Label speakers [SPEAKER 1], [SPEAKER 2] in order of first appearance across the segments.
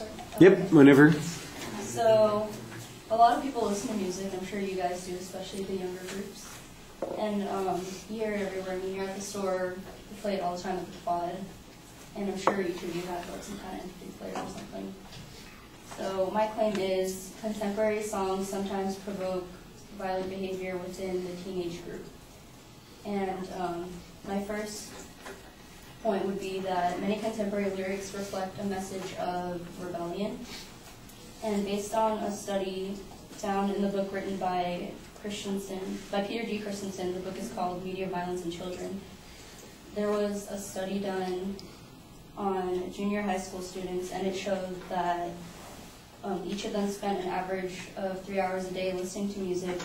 [SPEAKER 1] start?
[SPEAKER 2] Yep, whenever.
[SPEAKER 1] So, a lot of people listen to music. I'm sure you guys do, especially the younger groups. And you hear it everywhere. I mean, you're at the store, you play it all the time with the quad. And I'm sure each of you have like some kind of MP3 player or something. So my claim is contemporary songs sometimes provoke violent behavior within the teenage group. And my first point would be that many contemporary lyrics reflect a message of rebellion. And based on a study found in the book written by Peter D. Christensen, the book is called Media Violence in Children. There was a study done on junior high school students, and it showed that each of them spent an average of 3 hours a day listening to music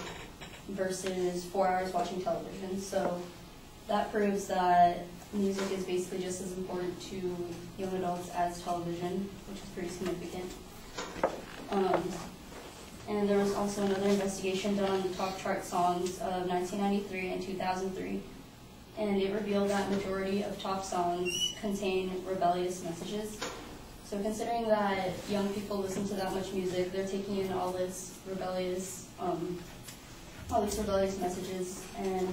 [SPEAKER 1] versus 4 hours watching television. So that proves that music is basically just as important to young adults as television, which is pretty significant. And there was also another investigation done on the top chart songs of 1993 and 2003, and it revealed that majority of top songs contain rebellious messages. So considering that young people listen to that much music, they're taking in all this rebellious, messages, and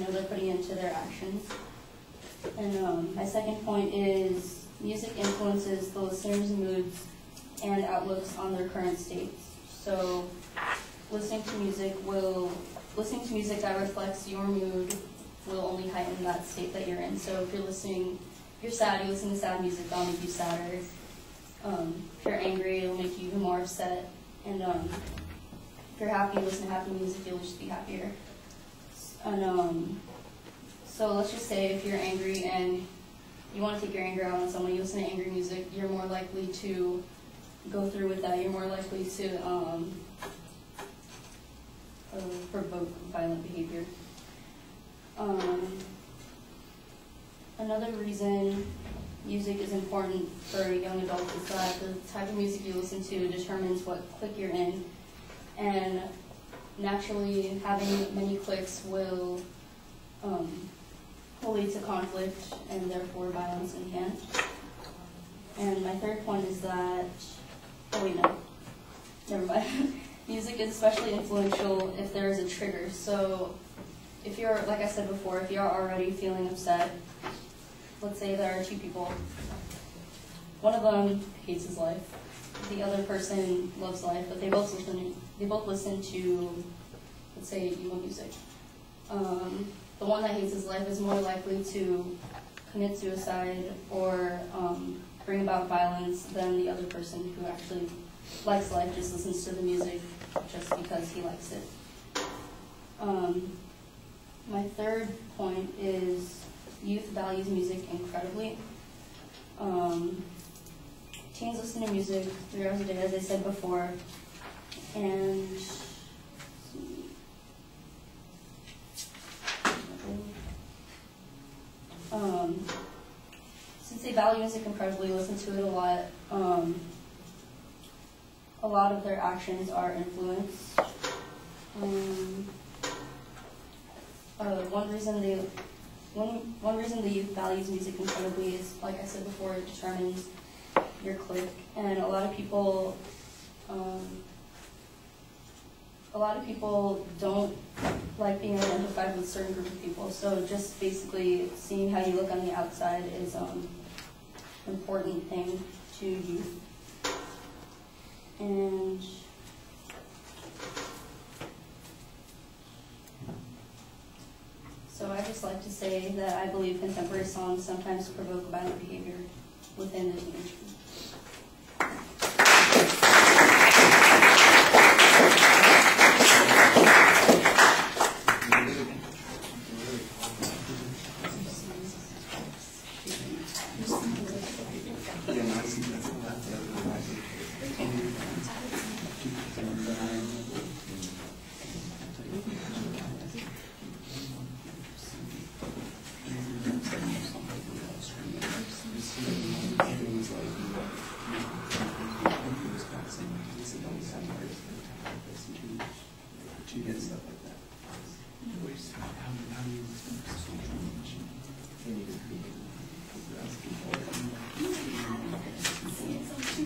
[SPEAKER 1] they're putting it into their actions. And my second point is music influences the listener's moods and outlooks on their current states. So listening to music that reflects your mood will only heighten that state that you're in. So if you're sad, you listen to sad music, that'll make you sadder. If you're angry, it'll make you even more upset. And if you're happy, you listen to happy music, you'll just be happier. And so let's just say if you're angry and you want to take your anger out on someone, you listen to angry music, you're more likely to go through with that. You're more likely to provoke violent behavior. Another reason music is important for young adults is that the type of music you listen to determines what clique you're in, and naturally having many cliques will lead to conflict and therefore violence in hand. And my third point is that, never mind. Music is especially influential if there is a trigger. So if you're, like I said before, if you're already feeling upset, let's say there are two people. One of them hates his life. The other person loves life, but they both listen to, let's say, emo music. The one that hates his life is more likely to commit suicide or bring about violence than the other person who actually likes life, just listens to the music just because he likes it. My third point is youth values music incredibly. Teens listen to music 3 hours a day, as I said before, and since they value music incredibly, listen to it a lot of their actions are influenced. One reason the youth values music incredibly is, like I said before, it determines your clique, and a lot of people don't like being identified with a certain group of people. So just basically seeing how you look on the outside is an important thing to youth. And so I just like to say that I believe contemporary songs sometimes provoke violent behavior within the teenage group.
[SPEAKER 3] How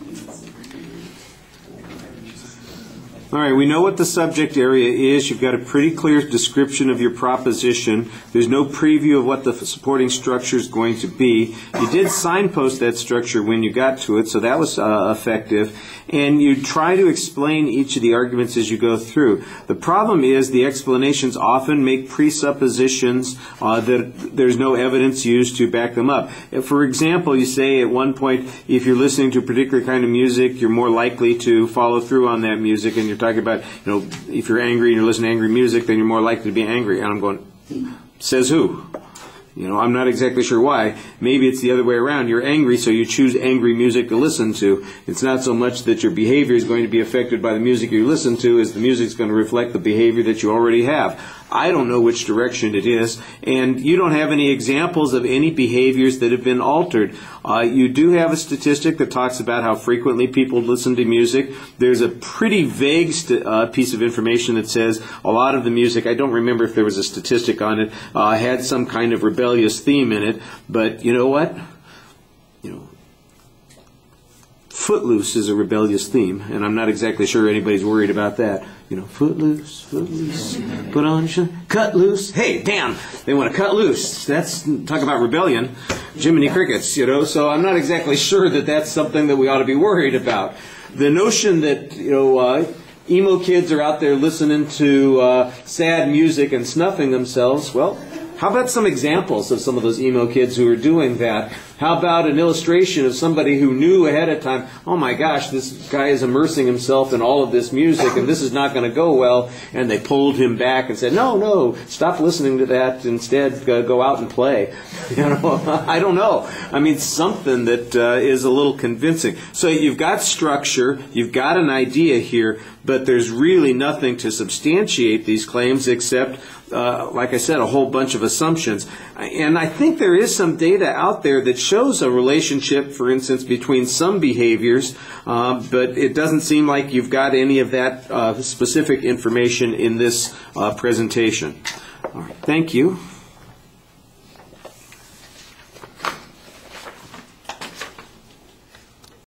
[SPEAKER 3] do you
[SPEAKER 2] All right, we know what the subject area is. You've got a pretty clear description of your proposition. There's no preview of what the supporting structure is going to be. You did signpost that structure when you got to it, so that was effective. And you try to explain each of the arguments as you go through. The problem is the explanations often make presuppositions that there's no evidence used to back them up. For example, you say at one point, if you're listening to a particular kind of music, you're more likely to follow through on that music, and you're talking about, if you're angry and you're listening to angry music, then you're more likely to be angry. And I'm going, says who? I'm not exactly sure why. Maybe it's the other way around. You're angry, so you choose angry music to listen to. It's not so much that your behavior is going to be affected by the music you listen to as the music's going to reflect the behavior that you already have. I don't know which direction it is, and you don't have any examples of any behaviors that have been altered. You do have a statistic that talks about how frequently people listen to music. There's a pretty vague piece of information that says a lot of the music, I don't remember if there was a statistic on it, had some kind of rebellious theme in it, but you know what? Footloose is a rebellious theme, and I'm not exactly sure anybody's worried about that. Footloose, put on your shirt, cut loose. Hey, damn, they want to cut loose. That's, talk about rebellion. Jiminy Crickets, so I'm not exactly sure that that's something that we ought to be worried about. The notion that, emo kids are out there listening to sad music and snuffing themselves, well, how about some examples of some of those emo kids who are doing that? How about an illustration of somebody who knew ahead of time, oh my gosh, this guy is immersing himself in all of this music and this is not going to go well, and they pulled him back and said, no, stop listening to that, instead go out and play. I don't know. I mean, something that is a little convincing. So you've got structure, you've got an idea here, but there's really nothing to substantiate these claims except, like I said, a whole bunch of assumptions. And I think there is some data out there that shows a relationship, for instance, between some behaviors, but it doesn't seem like you've got any of that specific information in this presentation. All right, thank you.